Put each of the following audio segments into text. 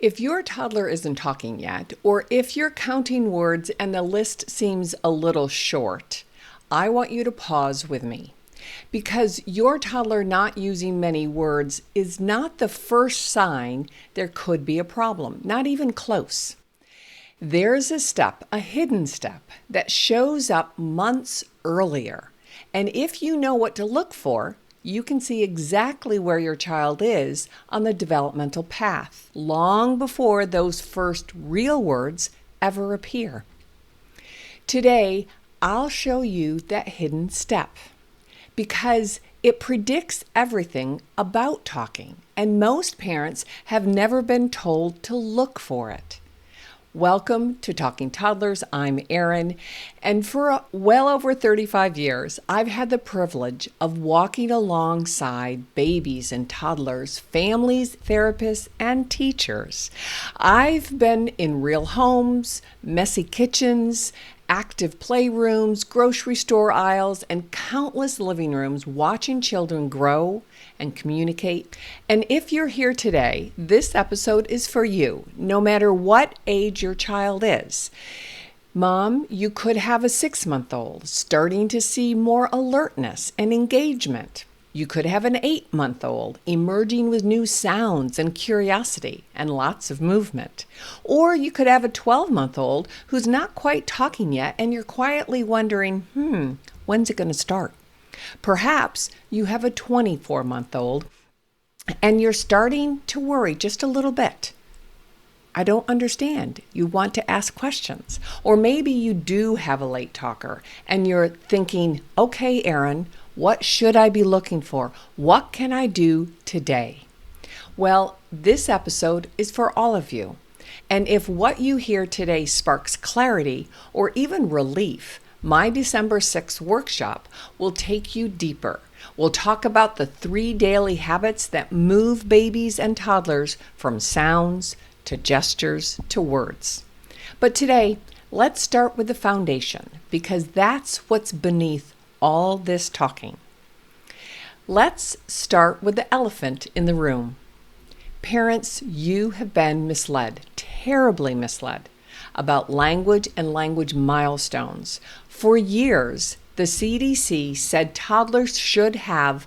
If your toddler isn't talking yet, or if you're counting words and the list seems a little short, I want you to pause with me. Because your toddler not using many words is not the first sign there could be a problem, not even close. There's a step, a hidden step, that shows up months earlier. And if you know what to look for, you can see exactly where your child is on the developmental path, long before those first real words ever appear. Today, I'll show you that hidden step because it predicts everything about talking, and most parents have never been told to look for it. Welcome to Talking Toddlers. I'm Erin, and for well over 35 years, I've had the privilege of walking alongside babies and toddlers, families, therapists, and teachers. I've been in real homes, messy kitchens, active playrooms, grocery store aisles, and countless living rooms watching children grow and communicate. And if you're here today, this episode is for you, no matter what age your child is. Mom, you could have a 6-month-old starting to see more alertness and engagement. You could have an 8-month-old emerging with new sounds and curiosity and lots of movement. Or you could have a 12-month-old who's not quite talking yet and you're quietly wondering, when's it going to start? Perhaps you have a 24-month-old and you're starting to worry just a little bit. I don't understand. You want to ask questions. Or maybe you do have a late talker and you're thinking, okay, Erin, what should I be looking for? What can I do today? Well, this episode is for all of you. And if what you hear today sparks clarity or even relief, my December 6th workshop will take you deeper. We'll talk about the 3 daily habits that move babies and toddlers from sounds to gestures to words. But today, let's start with the foundation because that's what's beneath all this talking. Let's start with the elephant in the room. Parents, you have been misled, terribly misled, about language and language milestones. For years, the CDC said toddlers should have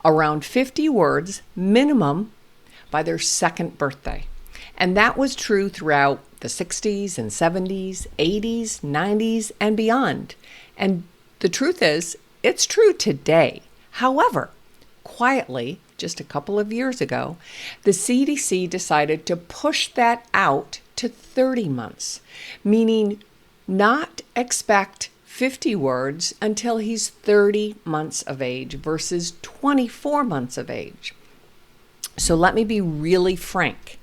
around 50 words minimum by their 2nd birthday. And that was true throughout the 60s and 70s, 80s, 90s, and beyond. And the truth is, it's true today. However, quietly, just a couple of years ago, the CDC decided to push that out to 30 months, meaning not expect 50 words until he's 30 months of age versus 24 months of age. So let me be really frank.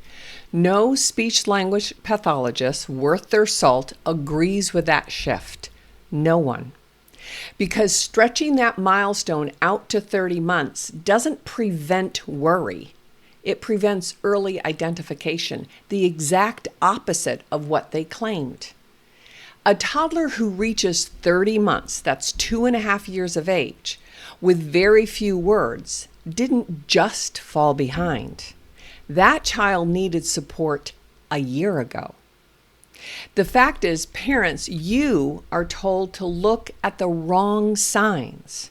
No speech-language pathologist worth their salt agrees with that shift. No one. Because stretching that milestone out to 30 months doesn't prevent worry. It prevents early identification, the exact opposite of what they claimed. A toddler who reaches 30 months, that's 2.5 years of age, with very few words, didn't just fall behind. That child needed support a year ago. The fact is, parents, you are told to look at the wrong signs.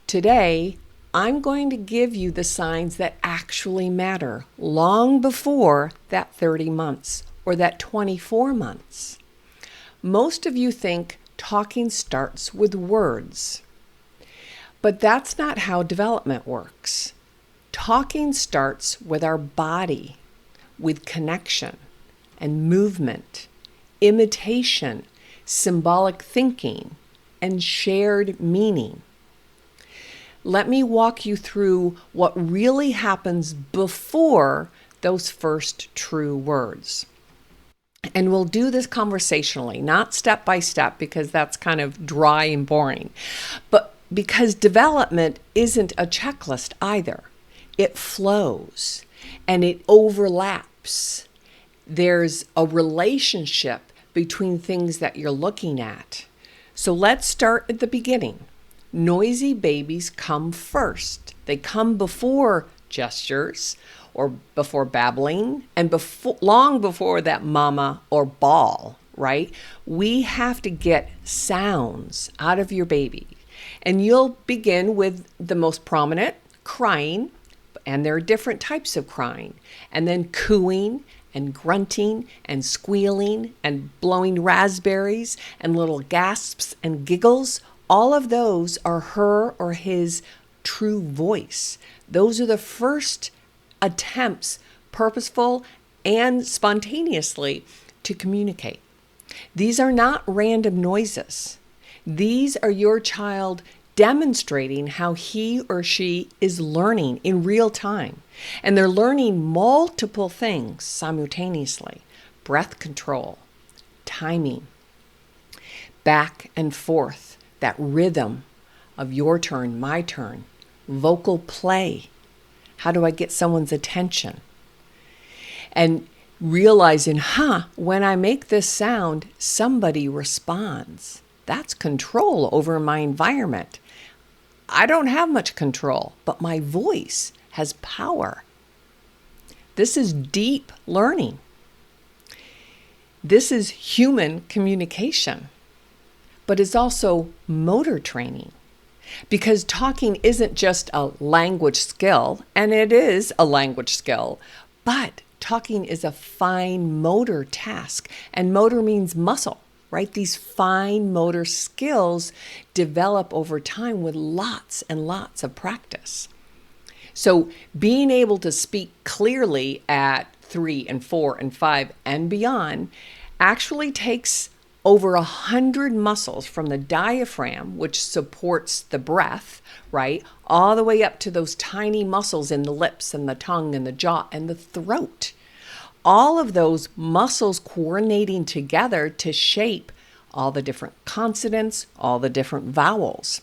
Today, I'm going to give you the signs that actually matter long before that 30 months or that 24 months. Most of you think talking starts with words, but that's not how development works. Talking starts with our body, with connection and movement, imitation, symbolic thinking, and shared meaning. Let me walk you through what really happens before those first true words. And we'll do this conversationally, not step by step, because that's kind of dry and boring. But because development isn't a checklist either. It flows and it overlaps. There's a relationship between things that you're looking at. So let's start at the beginning. Noisy babies come first. They come before gestures or before babbling, and long before that mama or bawl, right? We have to get sounds out of your baby. And you'll begin with the most prominent, crying, and there are different types of crying, and then cooing and grunting and squealing and blowing raspberries and little gasps and giggles. All of those are her or his true voice. Those are the first attempts, purposeful and spontaneously, to communicate. These are not random noises. These are your child demonstrating how he or she is learning in real time. And they're learning multiple things simultaneously: breath control, timing, back and forth, that rhythm of your turn, my turn, vocal play. How do I get someone's attention? And realizing, when I make this sound, somebody responds. That's control over my environment. I don't have much control, but my voice has power. This is deep learning. This is human communication, but it's also motor training. Because talking isn't just a language skill, and it is a language skill, but talking is a fine motor task, and motor means muscle, right? These fine motor skills develop over time with lots and lots of practice. So being able to speak clearly at 3 and 4 and 5 and beyond actually takes over 100 muscles, from the diaphragm, which supports the breath, right, all the way up to those tiny muscles in the lips and the tongue and the jaw and the throat. All of those muscles coordinating together to shape all the different consonants, all the different vowels.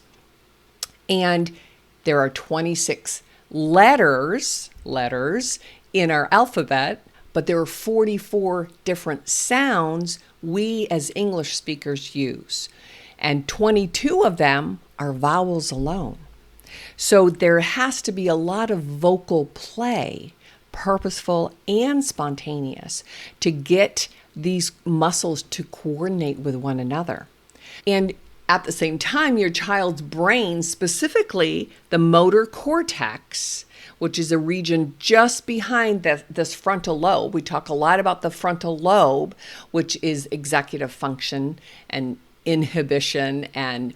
And there are 26 letters in our alphabet, but there are 44 different sounds we as English speakers use. And 22 of them are vowels alone. So there has to be a lot of vocal play, purposeful and spontaneous, to get these muscles to coordinate with one another. And at the same time, your child's brain, specifically the motor cortex, which is a region just behind this frontal lobe. We talk a lot about the frontal lobe, which is executive function and inhibition and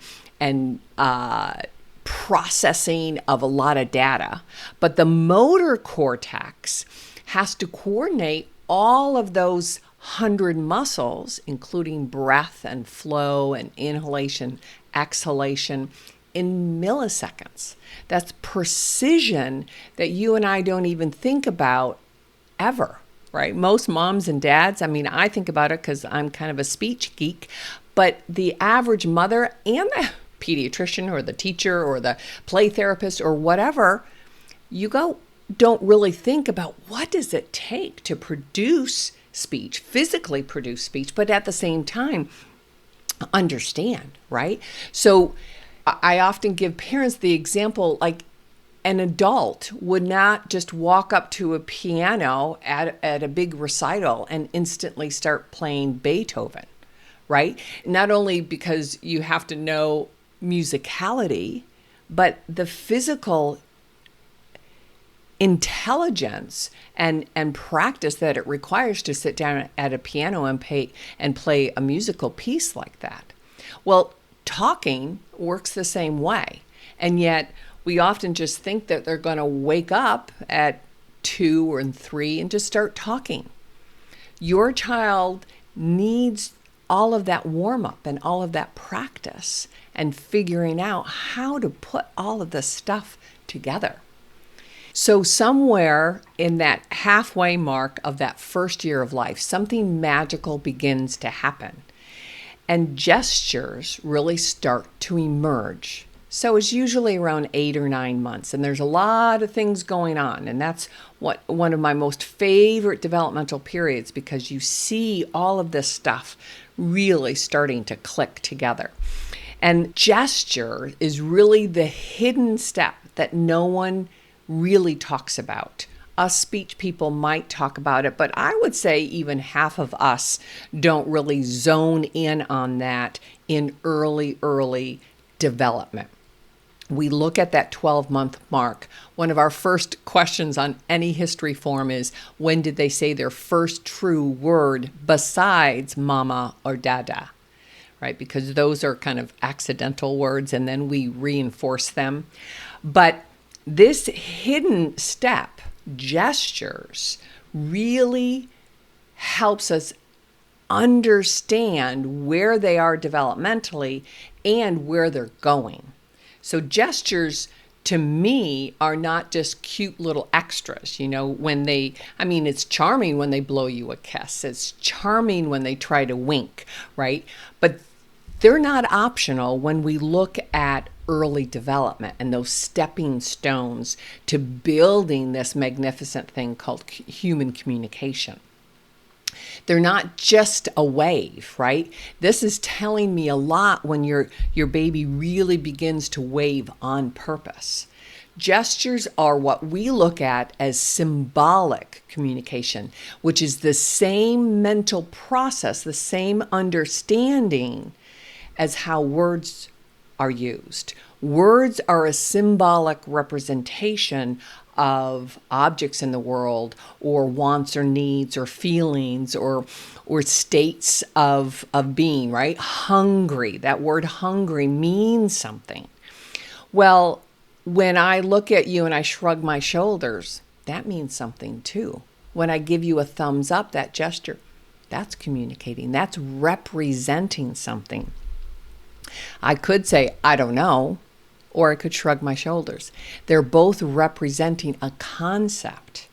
processing of a lot of data. But the motor cortex has to coordinate all of those 100 muscles, including breath and flow and inhalation, exhalation, in milliseconds. That's precision that you and I don't even think about ever, right? Most moms and dads, I think about it because I'm kind of a speech geek, but the average mother and the pediatrician or the teacher or the play therapist or whatever, don't really think about what does it take to produce speech, physically produce speech, but at the same time, understand, right? So I often give parents the example, like an adult would not just walk up to a piano at a big recital and instantly start playing Beethoven, right? Not only because you have to know musicality, but the physical intelligence and practice that it requires to sit down at a piano and play a musical piece like that. Well, talking works the same way. And yet we often just think that they're going to wake up at 2 or 3 and just start talking. Your child needs all of that warm up and all of that practice and figuring out how to put all of this stuff together. So somewhere in that halfway mark of that first year of life, something magical begins to happen. And gestures really start to emerge. So it's usually around 8 or 9 months, and there's a lot of things going on. And that's one of my most favorite developmental periods, because you see all of this stuff really starting to click together. And gesture is really the hidden step that no one really talks about us speech people might talk about it, but I would say even half of us don't really zone in on that in early development. We look at that 12-month mark. One of our first questions on any history form is, when did they say their first true word besides mama or dada? Right? Because those are kind of accidental words and then we reinforce them. But this hidden step, gestures, really helps us understand where they are developmentally and where they're going. So gestures to me are not just cute little extras, it's charming when they blow you a kiss. It's charming when they try to wink, right? But they're not optional when we look at early development and those stepping stones to building this magnificent thing called human communication. They're not just a wave, right? This is telling me a lot when your baby really begins to wave on purpose. Gestures are what we look at as symbolic communication, which is the same mental process, the same understanding as how words are used. Words are a symbolic representation of objects in the world, or wants or needs or feelings or states of being, right? Hungry. That word hungry means something. Well, when I look at you and I shrug my shoulders, that means something too. When I give you a thumbs up, that gesture, that's communicating. That's representing something. I could say, I don't know, or I could shrug my shoulders. They're both representing a concept.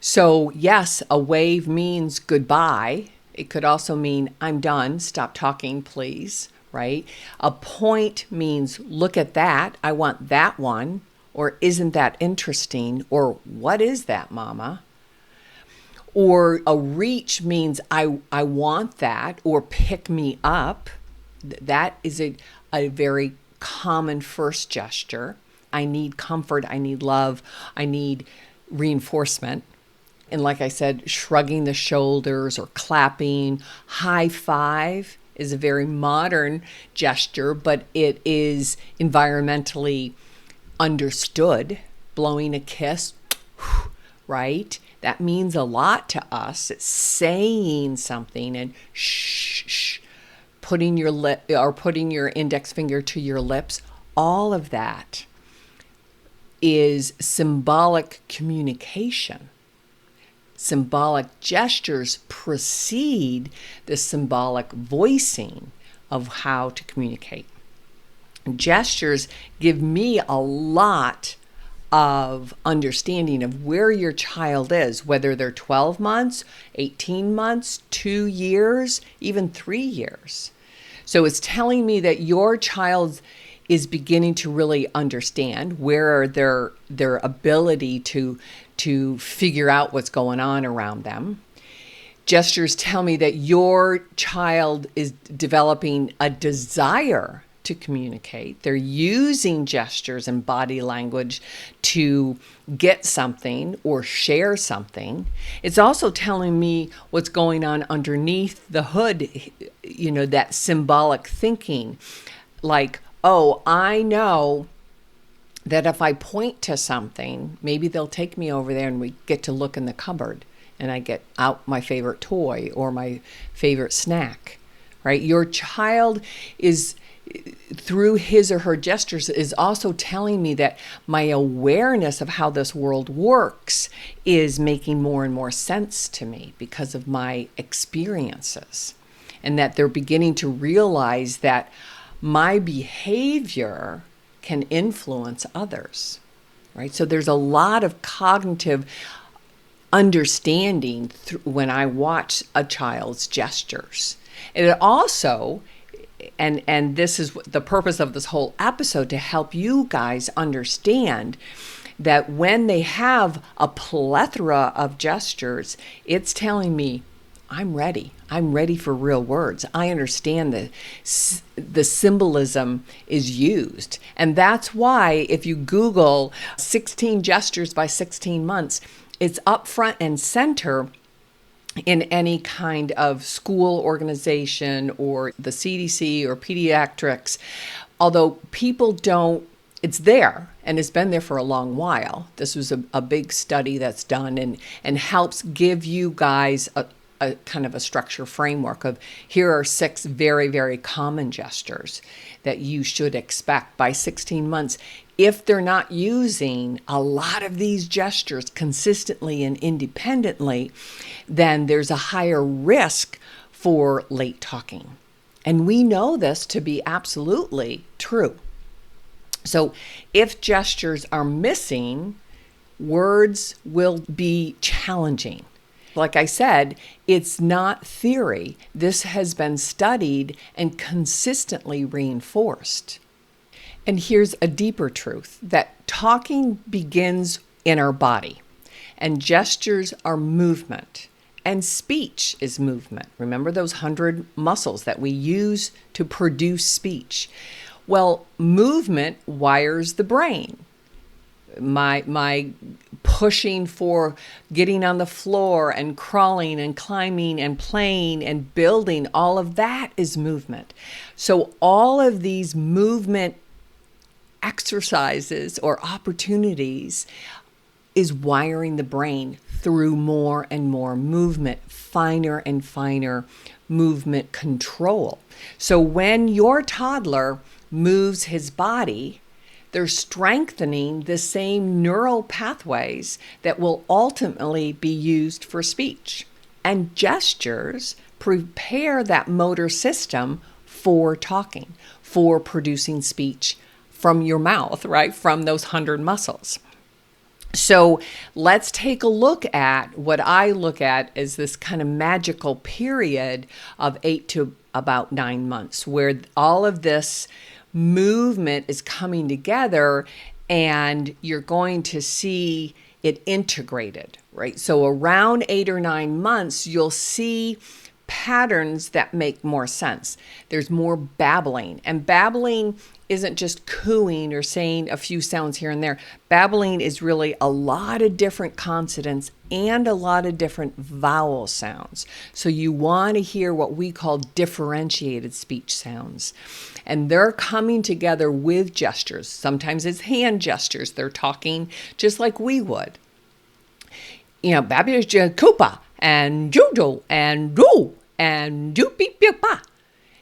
So yes, a wave means goodbye. It could also mean I'm done, stop talking, please, right? A point means look at that, I want that one, or isn't that interesting, or what is that, mama? Or a reach means I want that, or pick me up. That is a very common first gesture. I need comfort, I need love, I need reinforcement. And like I said, shrugging the shoulders or clapping, high five is a very modern gesture, but it is environmentally understood. Blowing a kiss, right? That means a lot to us. It's saying something, and shh, putting your index finger to your lips. All of that is symbolic communication. Symbolic gestures precede the symbolic voicing of how to communicate. Gestures give me a lot of understanding of where your child is, whether they're 12 months, 18 months, 2 years, even 3 years. So it's telling me that your child is beginning to really understand where their ability to figure out what's going on around them. Gestures tell me that your child is developing a desire to communicate. They're using gestures and body language to get something or share something. It's also telling me what's going on underneath the hood, that symbolic thinking. Like, oh, I know that if I point to something, maybe they'll take me over there and we get to look in the cupboard and I get out my favorite toy or my favorite snack, right? Your child is, through his or her gestures, is also telling me that my awareness of how this world works is making more and more sense to me because of my experiences, and that they're beginning to realize that my behavior can influence others, right? So there's a lot of cognitive understanding when I watch a child's gestures. And it also, and this is the purpose of this whole episode, to help you guys understand that when they have a plethora of gestures, it's telling me, I'm ready. I'm ready for real words. I understand that the symbolism is used. And that's why if you Google 16 gestures by 16 months, It's up front and center in any kind of school organization or the CDC or pediatrics, although people don't, it's there and it's been there for a long while. This was a big study that's done and helps give you guys a kind of a structure framework of here are 6 very, very common gestures that you should expect by 16 months. If they're not using a lot of these gestures consistently and independently, then there's a higher risk for late talking. And we know this to be absolutely true. So if gestures are missing, words will be challenging. Like I said, it's not theory. This has been studied and consistently reinforced. And here's a deeper truth, that talking begins in our body, and gestures are movement, and speech is movement. Remember those 100 muscles that we use to produce speech? Well, movement wires the brain. My pushing for getting on the floor and crawling and climbing and playing and building, all of that is movement. So all of these movement exercises or opportunities is wiring the brain through more and more movement, finer and finer movement control. So when your toddler moves his body, they're strengthening the same neural pathways that will ultimately be used for speech. And gestures prepare that motor system for talking, for producing speech from your mouth, right? From those 100 muscles. So let's take a look at what I look at as this kind of magical period of 8 to about 9 months, where all of this movement is coming together and you're going to see it integrated, right? So around 8 or 9 months, you'll see patterns that make more sense. There's more babbling, and babbling isn't just cooing or saying a few sounds here and there. Babbling is really a lot of different consonants and a lot of different vowel sounds. So you want to hear what we call differentiated speech sounds. And they're coming together with gestures. Sometimes it's hand gestures. They're talking just like we would. You know, Babyaja Kupa and Jojo and Do and Do Beep Beep Ba.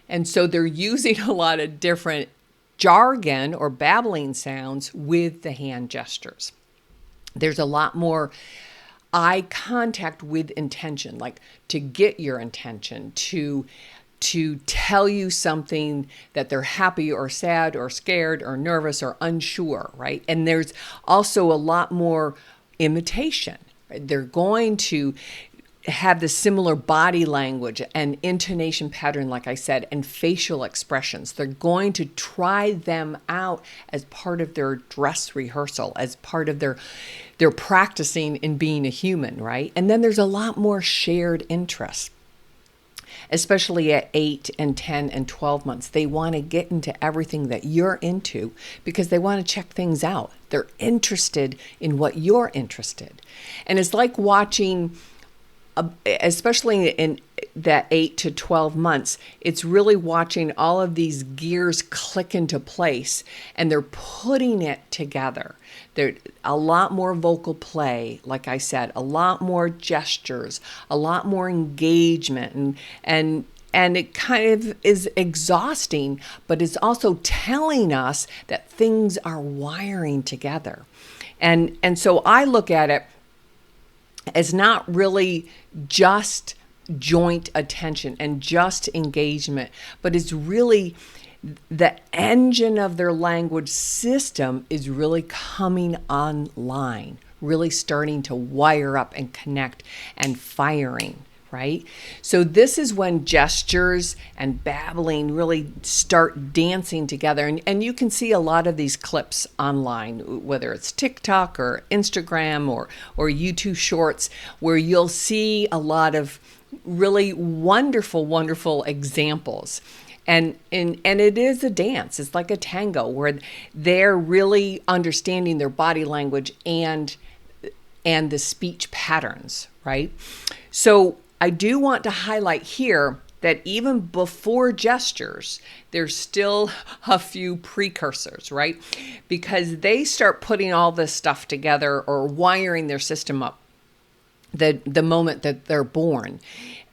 And so they're using a lot of different jargon or babbling sounds with the hand gestures. There's a lot more eye contact with intention, like to get your attention, to tell you something that they're happy or sad or scared or nervous or unsure, right? And there's also a lot more imitation. Right? They're going to have the similar body language and intonation pattern, like I said, and facial expressions. They're going to try them out as part of their dress rehearsal, as part of their practicing in being a human, right? And then there's a lot more shared interest, especially at 8 and 10 and 12 months. They want to get into everything that you're into because they want to check things out. They're interested in what you're interested. And it's like watching, especially in that 8 to 12 months, it's really watching all of these gears click into place and they're putting it together. There's a lot more vocal play, like I said, a lot more gestures, a lot more engagement, and it kind of is exhausting, but it's also telling us that things are wiring together. And so I look at it as not really just joint attention and just engagement, but it's really the engine of their language system is really coming online, really starting to wire up and connect and firing, right? So this is when gestures and babbling really start dancing together. And you can see a lot of these clips online, whether it's TikTok or Instagram or YouTube Shorts, where you'll see a lot of really wonderful, wonderful examples. And it is a dance. It's like a tango where they're really understanding their body language and and the speech patterns, right? So I do want to highlight here that even before gestures, there's still a few precursors, right? Because they start putting all this stuff together or wiring their system up the moment that they're born.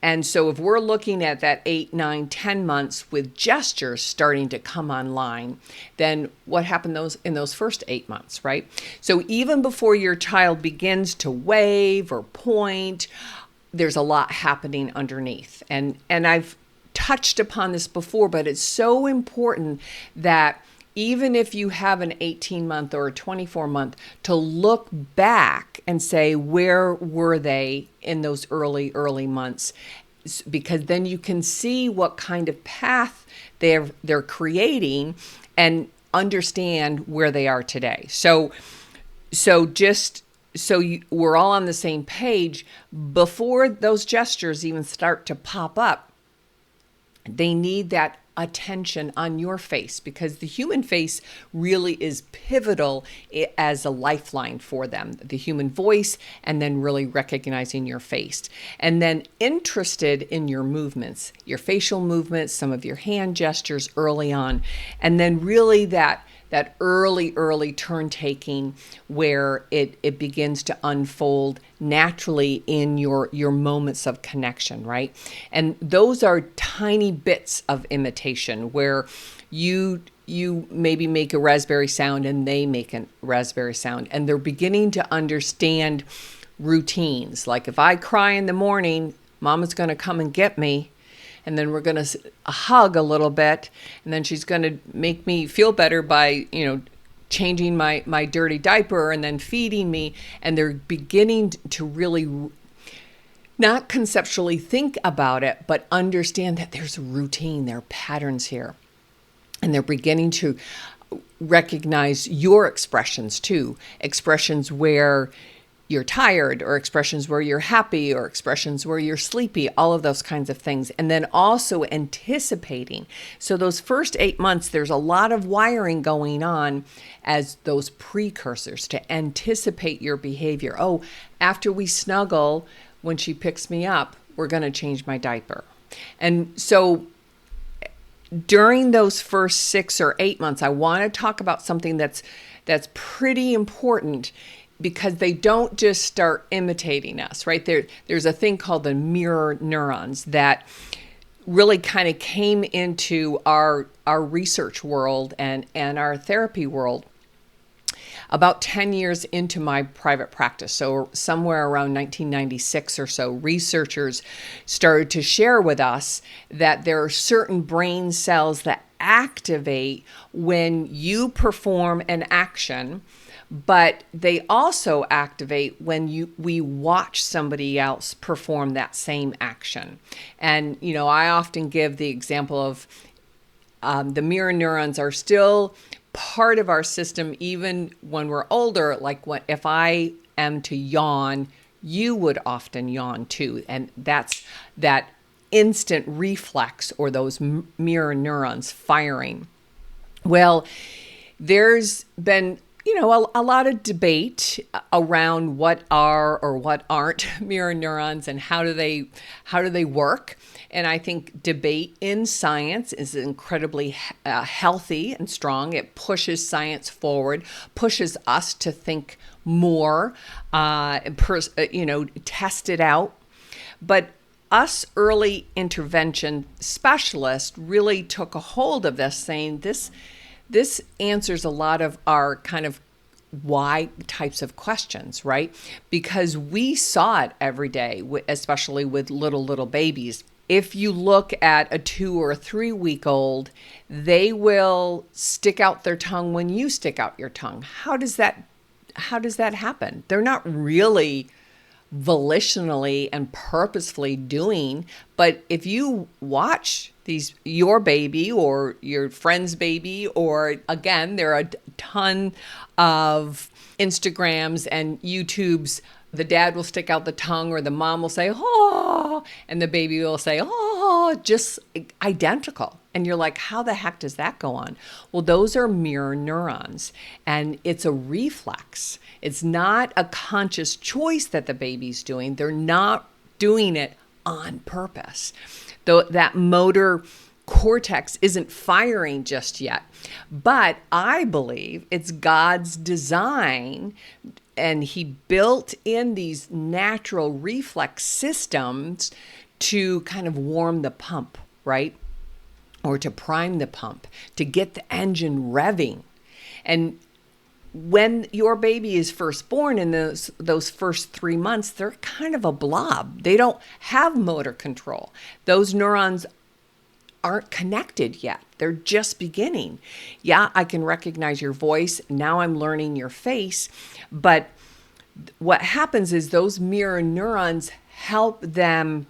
And so if we're looking at that 8, 9, 10 months with gestures starting to come online, then what happened in those first 8 months, right? So even before your child begins to wave or point, there's a lot happening underneath. And I've touched upon this before, but it's so important that even if you have an 18-month or a 24-month, to look back and say, where were they in those early months? Because then you can see what kind of path they're creating and understand where they are today. So just so we're all on the same page, before those gestures even start to pop up, they need that attention on your face, because the human face really is pivotal as a lifeline for them, the human voice, and then really recognizing your face, and then interested in your movements, your facial movements, some of your hand gestures early on, and then really that early turn taking where it begins to unfold naturally in your moments of connection, right? And those are tiny bits of imitation where you maybe make a raspberry sound and they make a raspberry sound, and they're beginning to understand routines. Like if I cry in the morning, Mama's going to come and get me, and then we're going to hug a little bit, and then she's going to make me feel better by, changing my dirty diaper and then feeding me. And they're beginning to really not conceptually think about it, but understand that there's a routine, there are patterns here. And they're beginning to recognize your expressions too, expressions where you're tired, or expressions where you're happy, or expressions where you're sleepy, all of those kinds of things. And then also anticipating. So those first 8 months, there's a lot of wiring going on as those precursors to anticipate your behavior. Oh, after we snuggle, when she picks me up, we're going to change my diaper. And so during those first 6 or 8 months, I want to talk about something that's pretty important, because they don't just start imitating us, right? There's a thing called the mirror neurons that really kind of came into our research world and our therapy world about 10 years into my private practice. So somewhere around 1996 or so, researchers started to share with us that there are certain brain cells that activate when you perform an action, but they also activate when we watch somebody else perform that same action. And, I often give the example of the mirror neurons are still part of our system even when we're older. Like if I am to yawn, you would often yawn too. And that's that instant reflex, or those mirror neurons firing. Well, there's been a lot of debate around what are or what aren't mirror neurons and how do they work. And I think debate in science is incredibly healthy and strong. It pushes science forward, pushes us to think more, test it out. But us early intervention specialists really took a hold of this, saying this answers a lot of our kind of why types of questions, right? Because we saw it every day, especially with little babies. If you look at a 2 or 3 week old, they will stick out their tongue when you stick out your tongue. How does that happen? They're not really volitionally and purposefully doing, but if you watch your baby or your friend's baby, or again, there are a ton of Instagrams and YouTubes, the dad will stick out the tongue, or the mom will say, oh, and the baby will say, oh. oh, just identical. And you're like, how the heck does that go on? Well, those are mirror neurons, and it's a reflex. It's not a conscious choice that the baby's doing. They're not doing it on purpose. Though that motor cortex isn't firing just yet. But I believe it's God's design, and he built in these natural reflex systems to kind of warm the pump, right? Or to prime the pump, to get the engine revving. And when your baby is first born, in those first 3 months, they're kind of a blob. They don't have motor control. Those neurons aren't connected yet. They're just beginning. Yeah, I can recognize your voice. Now I'm learning your face. But what happens is those mirror neurons help them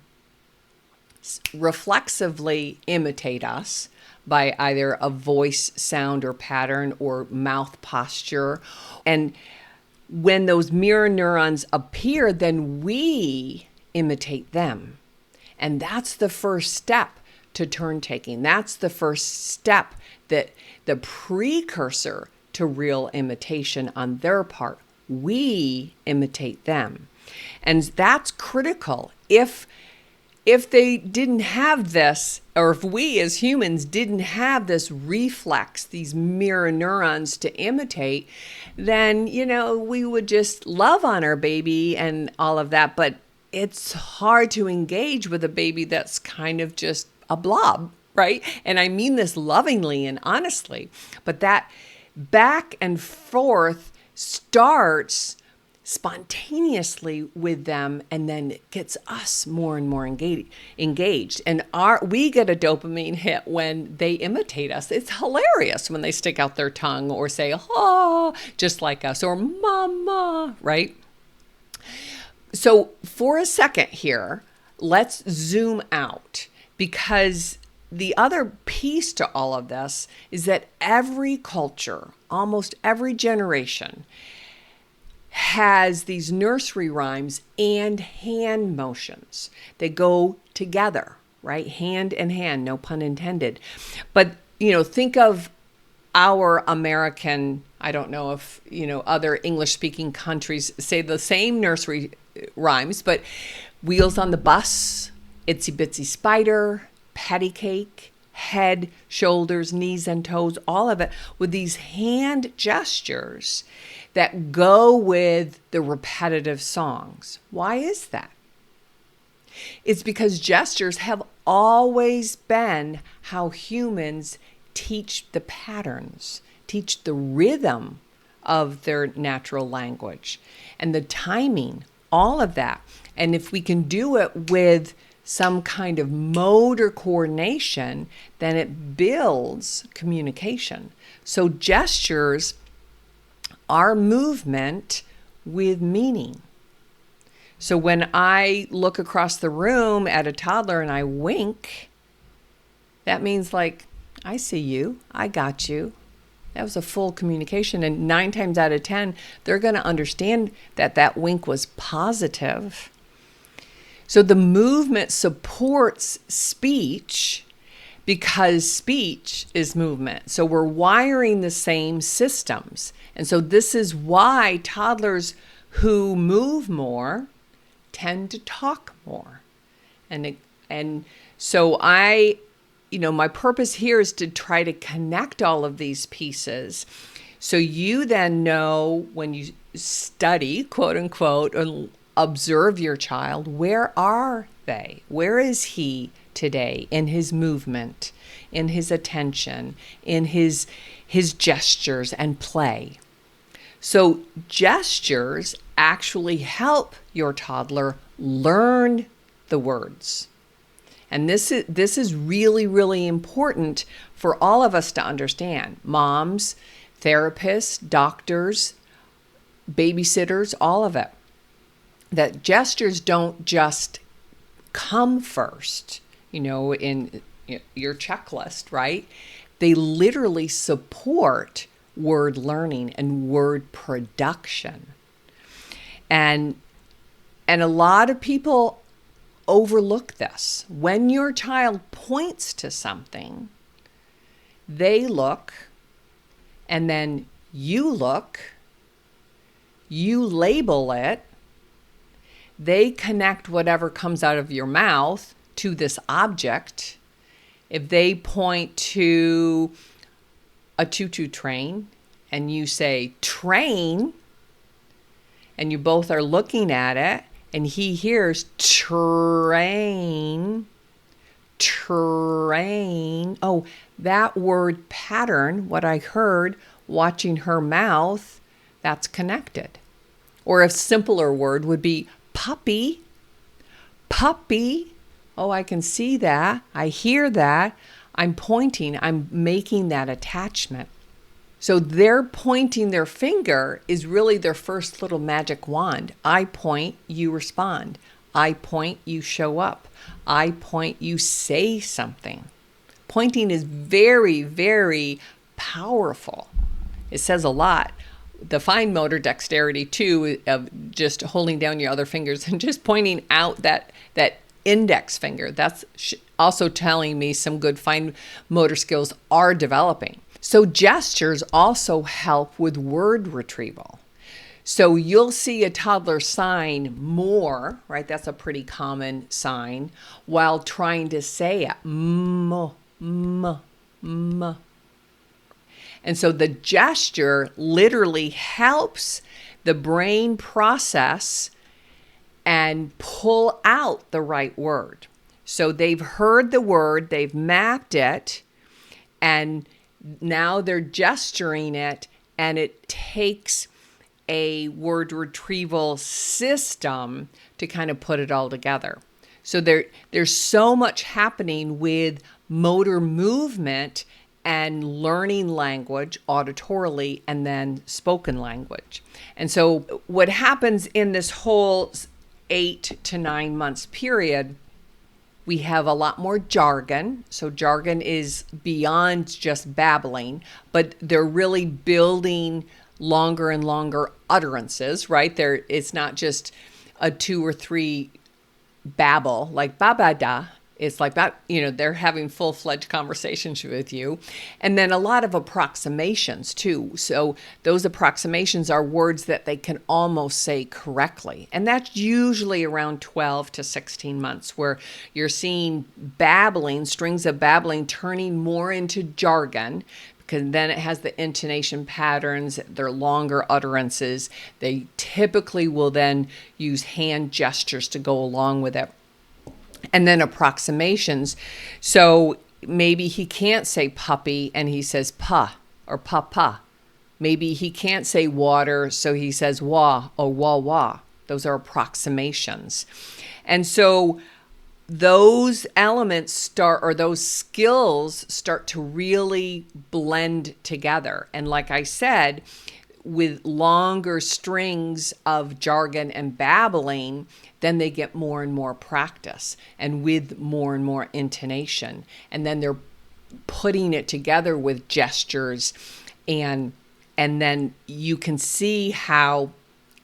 reflexively imitate us by either a voice, sound, or pattern, or mouth posture. And when those mirror neurons appear, then we imitate them. And that's the first step to turn taking. That's the first step, that the precursor to real imitation on their part. We imitate them. And that's critical. If they didn't have this, or if we as humans didn't have this reflex, these mirror neurons to imitate, then, we would just love on our baby and all of that. But it's hard to engage with a baby that's kind of just a blob, right? And I mean this lovingly and honestly. But that back and forth starts spontaneously with them, and then it gets us more and more engaged. And we get a dopamine hit when they imitate us. It's hilarious when they stick out their tongue or say, oh, just like us, or mama, right? So for a second here, let's zoom out, because the other piece to all of this is that every culture, almost every generation, has these nursery rhymes and hand motions. They go together, right? Hand in hand, no pun intended. But, think of our American, I don't know if, other English-speaking countries say the same nursery rhymes, but wheels on the bus, itsy bitsy spider, patty cake, head, shoulders, knees and toes, all of it with these hand gestures that go with the repetitive songs. Why is that? It's because gestures have always been how humans teach the patterns, teach the rhythm of their natural language, and the timing, all of that. And if we can do it with some kind of motor coordination, then it builds communication. So gestures are movement with meaning. So when I look across the room at a toddler and I wink, that means like, I see you, I got you. That was a full communication. And 9 times out of 10, they're going to understand that that wink was positive. So the movement supports speech, because speech is movement. So we're wiring the same systems. And so this is why toddlers who move more tend to talk more. And so my purpose here is to try to connect all of these pieces. So you then know, when you study, quote unquote, or observe your child, where are they? Where is he today in his movement, in his attention, in his gestures and play? So gestures actually help your toddler learn the words. And this is really, really important for all of us to understand. Moms, therapists, doctors, babysitters, all of it. That gestures don't just come first, in your checklist, right? They literally support word learning and word production. And a lot of people overlook this. When your child points to something, they look, and then you look, you label it, they connect whatever comes out of your mouth to this object. If they point to a choo-choo train and you say train, and you both are looking at it, and he hears train, train. Oh, that word pattern, what I heard watching her mouth, that's connected. Or a simpler word would be puppy, puppy. Oh, I can see that. I hear that. I'm pointing. I'm making that attachment. So their pointing their finger is really their first little magic wand. I point, you respond. I point, you show up. I point, you say something. Pointing is very, very powerful. It says a lot. The fine motor dexterity, too, of just holding down your other fingers and just pointing out that index finger. That's also telling me some good fine motor skills are developing. So gestures also help with word retrieval. So you'll see a toddler sign more, right? That's a pretty common sign, while trying to say it. M, m, m. And so the gesture literally helps the brain process and pull out the right word. So they've heard the word, they've mapped it, and now they're gesturing it, and it takes a word retrieval system to kind of put it all together. So there's so much happening with motor movement and learning language auditorily and then spoken language. And so what happens in this whole 8 to 9 months period, we have a lot more jargon. So jargon is beyond just babbling, but they're really building longer and longer utterances, right? It's not just a 2 or 3 babble, like ba-ba-da. It's like that, they're having full-fledged conversations with you. And then a lot of approximations too. So those approximations are words that they can almost say correctly. And that's usually around 12 to 16 months, where you're seeing babbling, strings of babbling turning more into jargon, because then it has the intonation patterns, they're longer utterances. They typically will then use hand gestures to go along with it. And then approximations. So maybe he can't say puppy and he says pa or papa. Maybe he can't say water, so he says wah or wah wah. Those are approximations. And so those elements those skills start to really blend together. And like I said, with longer strings of jargon and babbling, then they get more and more practice, and with more and more intonation. And then they're putting it together with gestures, and then you can see how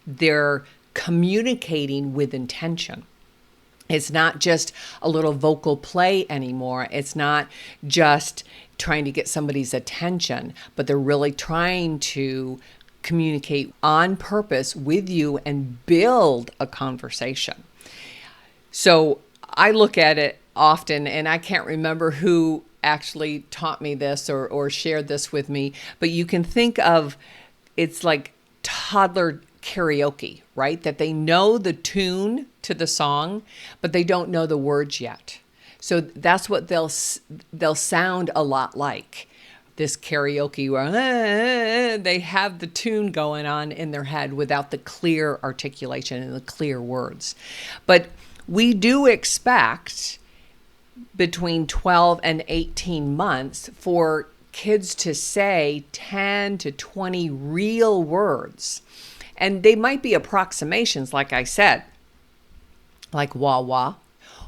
they're communicating with intention. It's not just a little vocal play anymore. It's not just trying to get somebody's attention, but they're really trying to communicate on purpose with you and build a conversation. So I look at it often, and I can't remember who actually taught me this or shared this with me, but you can think of it's like toddler karaoke, right? That they know the tune to the song, but they don't know the words yet. So that's what they'll sound a lot like. This karaoke where they have the tune going on in their head without the clear articulation and the clear words. But we do expect between 12 and 18 months for kids to say 10 to 20 real words. And they might be approximations, like I said, like wah wah,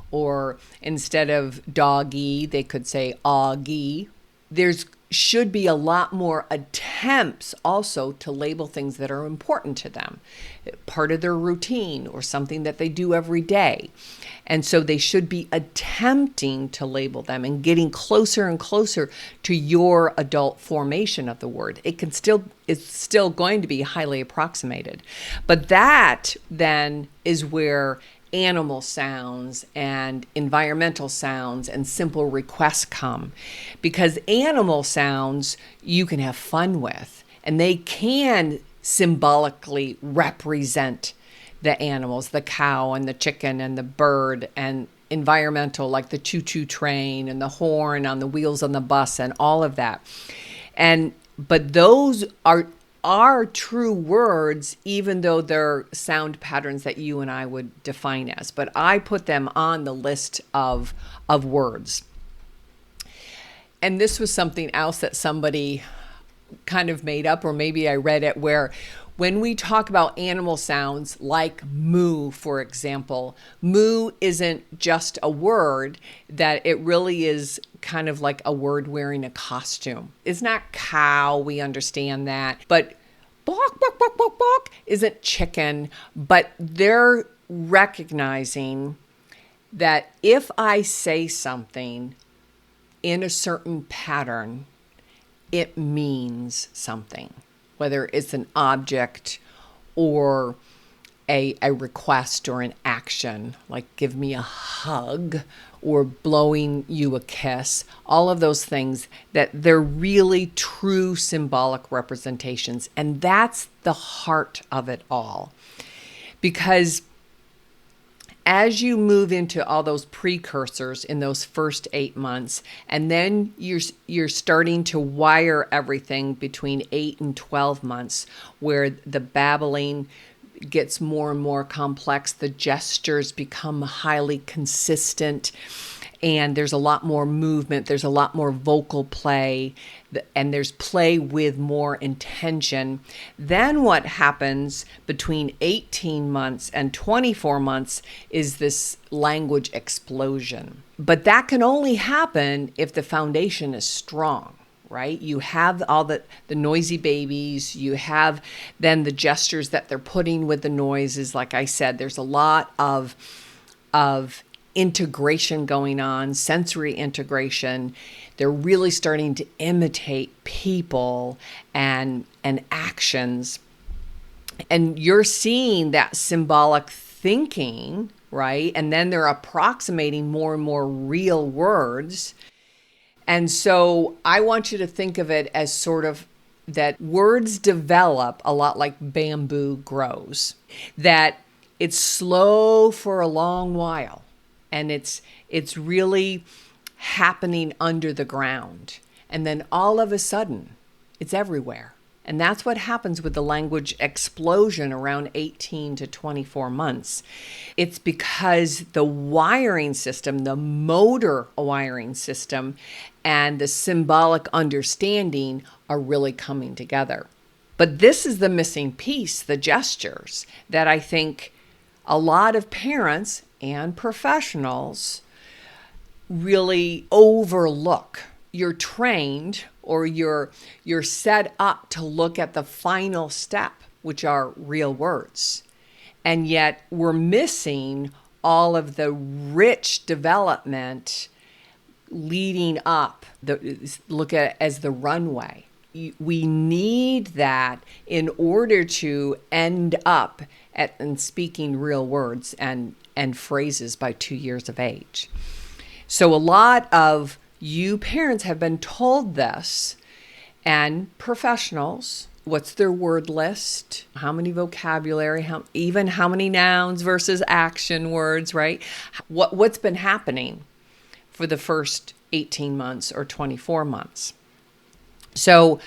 or instead of doggy, they could say augie. There's should be a lot more attempts also to label things that are important to them, part of their routine or something that they do every day. And so they should be attempting to label them and getting closer and closer to your adult formation of the word. It's still going to be highly approximated. But that then is where animal sounds and environmental sounds and simple requests come, because animal sounds you can have fun with, and they can symbolically represent the animals, the cow and the chicken and the bird, and environmental like the choo-choo train and the horn on the wheels on the bus and all of that. But those are true words, even though they're sound patterns that you and I would define as. But I put them on the list of words. And this was something else that somebody kind of made up, or maybe I read it, where when we talk about animal sounds like moo, for example, moo isn't just a word, that it really is kind of like a word wearing a costume. It's not cow, we understand that, but bawk, bawk, bawk, bawk, bawk isn't chicken, but they're recognizing that if I say something in a certain pattern, it means something, whether it's an object or a request or an action, like give me a hug or blowing you a kiss, all of those things, that they're really true symbolic representations. And that's the heart of it all. Because as you move into all those precursors in those first 8 months, and then you're starting to wire everything between 8 and 12 months, where the babbling gets more and more complex, the gestures become highly consistent, and there's a lot more movement, there's a lot more vocal play, and there's play with more intention. Then what happens between 18 months and 24 months is this language explosion. But that can only happen if the foundation is strong, right? You have all the noisy babies, you have then the gestures that they're putting with the noises. Like I said, there's a lot of integration going on, sensory integration. They're really starting to imitate people and actions. And you're seeing that symbolic thinking, right? And then they're approximating more and more real words. And so I want you to think of it as sort of that words develop a lot like bamboo grows, that it's slow for a long while. And it's really happening under the ground. And then all of a sudden, it's everywhere. And that's what happens with the language explosion around 18 to 24 months. It's because the wiring system, the motor wiring system, and the symbolic understanding are really coming together. But this is the missing piece, the gestures, that I think a lot of parents and professionals really overlook. You're trained, or you're set up to look at the final step, which are real words. And yet we're missing all of the rich development leading up, look at it as the runway. We need that in order to end up and speaking real words and phrases by 2 years of age. So a lot of you parents have been told this, and professionals, what's their word list? How many vocabulary, how many nouns versus action words, right? What's been happening for the first 18 months or 24 months? So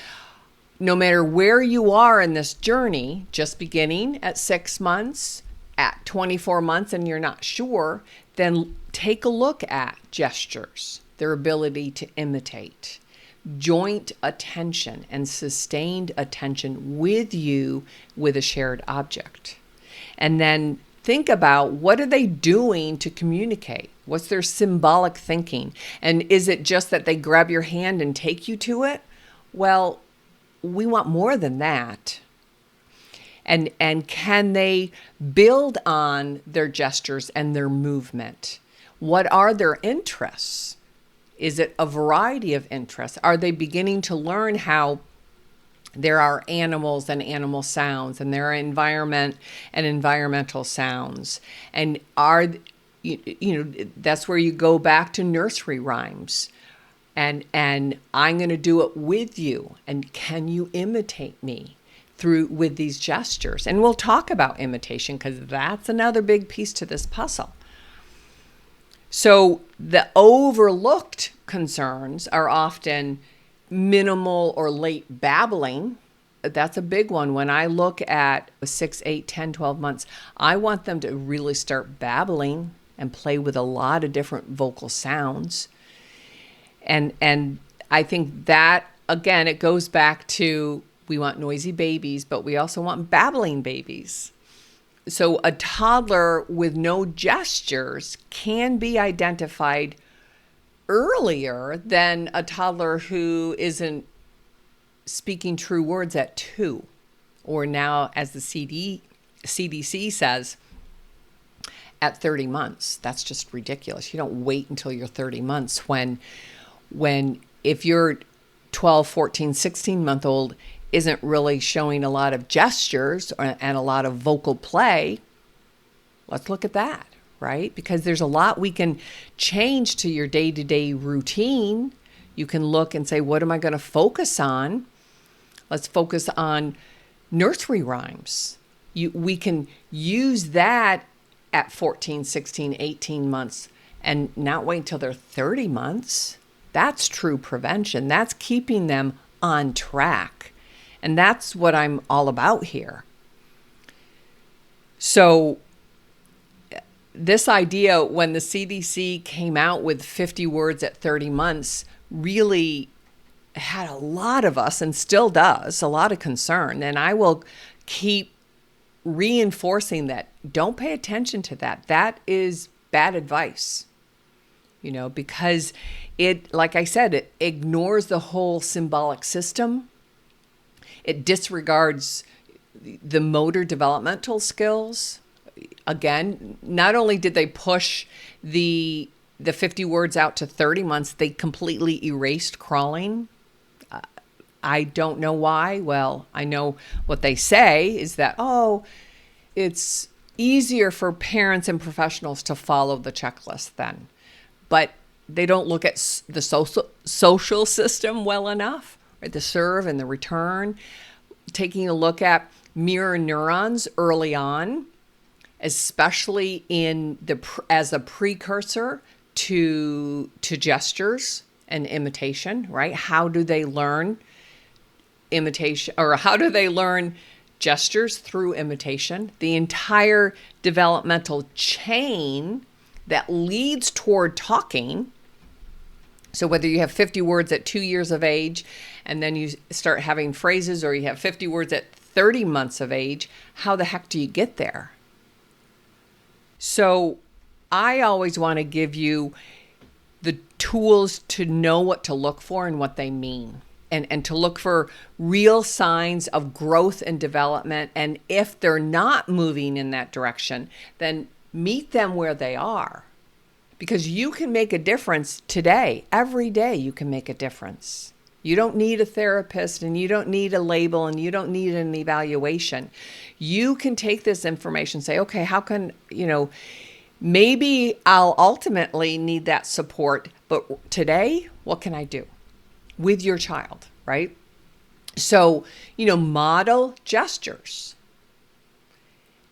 no matter where you are in this journey, just beginning at 6 months, at 24 months, and you're not sure, then take a look at gestures, their ability to imitate, joint attention and sustained attention with you with a shared object. And then think about, what are they doing to communicate? What's their symbolic thinking? And is it just that they grab your hand and take you to it? Well, we want more than that. And can they build on their gestures and their movement? What are their interests? Is it a variety of interests? Are they beginning to learn how there are animals and animal sounds, and there are environment and environmental sounds? And that's where you go back to nursery rhymes. And I'm going to do it with you. And can you imitate me with these gestures? And we'll talk about imitation, because that's another big piece to this puzzle. So the overlooked concerns are often minimal or late babbling. That's a big one. When I look at 6, 8, 10, 12 months, I want them to really start babbling and play with a lot of different vocal sounds. And I think that, again, it goes back to, we want noisy babies, but we also want babbling babies. So a toddler with no gestures can be identified earlier than a toddler who isn't speaking true words at 2, or now, as the CDC says, at 30 months. That's just ridiculous. You don't wait until you're 30 months when if you're 12, 14, 16-month-old isn't really showing a lot of gestures and a lot of vocal play. Let's look at that, right? Because there's a lot we can change to your day-to-day routine. You can look and say, what am I going to focus on? Let's focus on nursery rhymes. We can use that at 14, 16, 18 months and not wait until they're 30 months. That's true prevention. That's keeping them on track. And that's what I'm all about here. So this idea, when the CDC came out with 50 words at 30 months, really had a lot of us, and still does, a lot of concern. And I will keep reinforcing that. Don't pay attention to that. That is bad advice, because it, like I said, it ignores the whole symbolic system. It disregards the motor developmental skills. Again, not only did they push the 50 words out to 30 months, they completely erased crawling. I don't know why. Well, I know what they say is that, it's easier for parents and professionals to follow the checklist then. But they don't look at the social system well enough, right? The serve and the return. Taking a look at mirror neurons early on, especially as a precursor to gestures and imitation, right? How do they learn imitation, or how do they learn gestures? Through imitation. The entire developmental chain that leads toward talking. So whether you have 50 words at 2 years of age and then you start having phrases, or you have 50 words at 30 months of age, how the heck do you get there? So I always want to give you the tools to know what to look for and what they mean, and to look for real signs of growth and development. And if they're not moving in that direction, then meet them where they are. Because you can make a difference today. Every day you can make a difference. You don't need a therapist, and you don't need a label, and you don't need an evaluation. You can take this information and say, okay, how can, maybe I'll ultimately need that support, but today, what can I do with your child, right? So, model gestures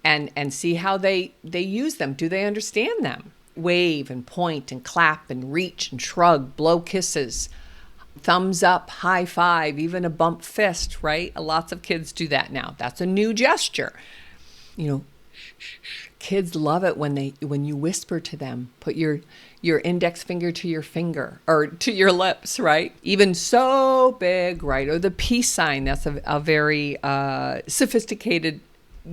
and see how they use them. Do they understand them? Wave and point and clap and reach and shrug, blow kisses, thumbs up, high five, even a bump fist, right? Lots of kids do that now. That's a new gesture. Kids love it when you whisper to them. Put your index finger to your finger, or to your lips, right? Even so big, right? Or the peace sign. That's a very sophisticated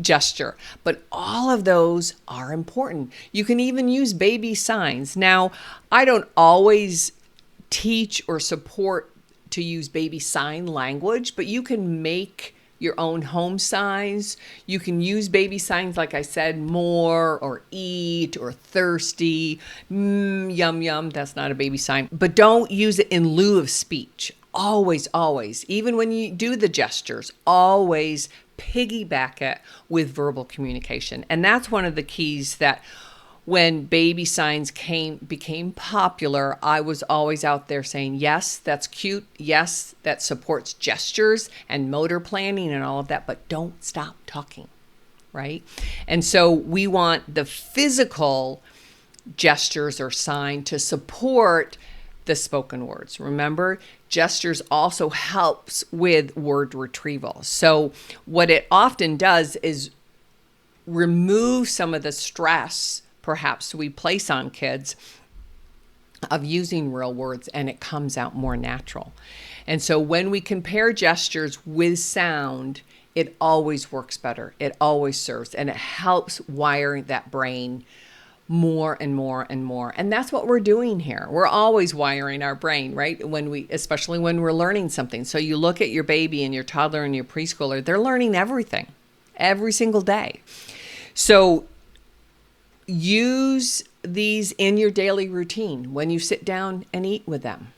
gesture. But all of those are important. You can even use baby signs. Now, I don't always teach or support to use baby sign language, but you can make your own home signs. You can use baby signs, like I said, more, or eat, or thirsty, yum, yum. That's not a baby sign. But don't use it in lieu of speech. Always, always, even when you do the gestures, always piggyback it with verbal communication. And that's one of the keys that when baby signs became popular, I was always out there saying, yes, that's cute. Yes, that supports gestures and motor planning and all of that, but don't stop talking, right? And so we want the physical gestures or sign to support the spoken words. Remember, gestures also helps with word retrieval. So what it often does is remove some of the stress perhaps we place on kids of using real words, and it comes out more natural. And so when we compare gestures with sound, it always works better. It always serves, and it helps wire that brain more and more and more. And that's what we're doing here. We're always wiring our brain, right? Especially when we're learning something. So you look at your baby and your toddler and your preschooler, they're learning everything every single day. So use these in your daily routine when you sit down and eat with them.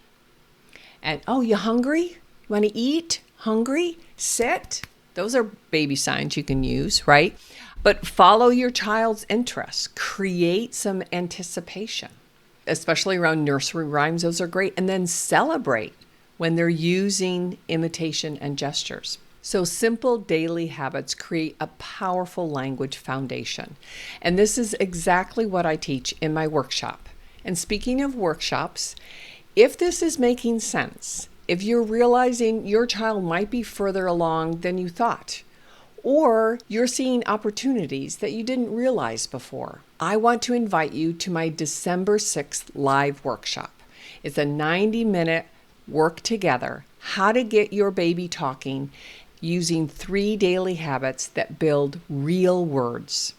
And, oh, you hungry? You want to eat? Hungry? Sit? Those are baby signs you can use, right? But follow your child's interests. Create some anticipation, especially around nursery rhymes. Those are great. And then celebrate when they're using imitation and gestures. So simple daily habits create a powerful language foundation. And this is exactly what I teach in my workshop. And speaking of workshops, if this is making sense, if you're realizing your child might be further along than you thought, or you're seeing opportunities that you didn't realize before, I want to invite you to my December 6th live workshop. It's a 90-minute work together, how to get your baby talking using 3 daily habits that build real words.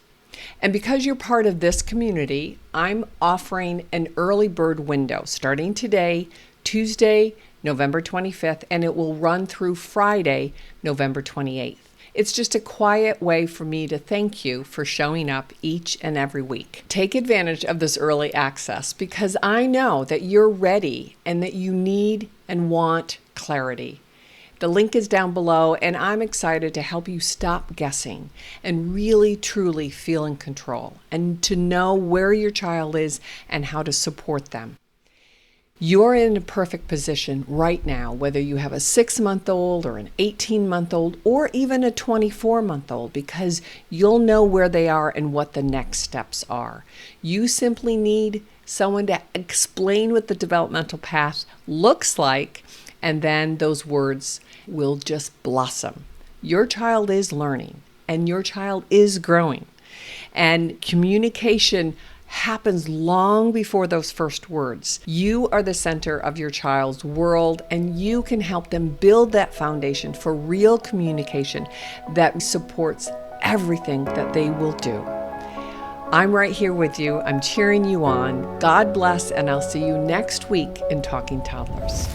And because you're part of this community, I'm offering an early bird window starting today, Tuesday, November 25th, and it will run through Friday, November 28th. It's just a quiet way for me to thank you for showing up each and every week. Take advantage of this early access because I know that you're ready and that you need and want clarity. The link is down below, and I'm excited to help you stop guessing and really, truly feel in control and to know where your child is and how to support them. You're in a perfect position right now, whether you have a 6-month-old or an 18-month-old or even a 24-month-old, because you'll know where they are and what the next steps are. You simply need someone to explain what the developmental path looks like, and then those words will just blossom. Your child is learning and your child is growing. And communication happens long before those first words. You are the center of your child's world, and you can help them build that foundation for real communication that supports everything that they will do. I'm right here with you. I'm cheering you on. God bless, and I'll see you next week in Talking Toddlers.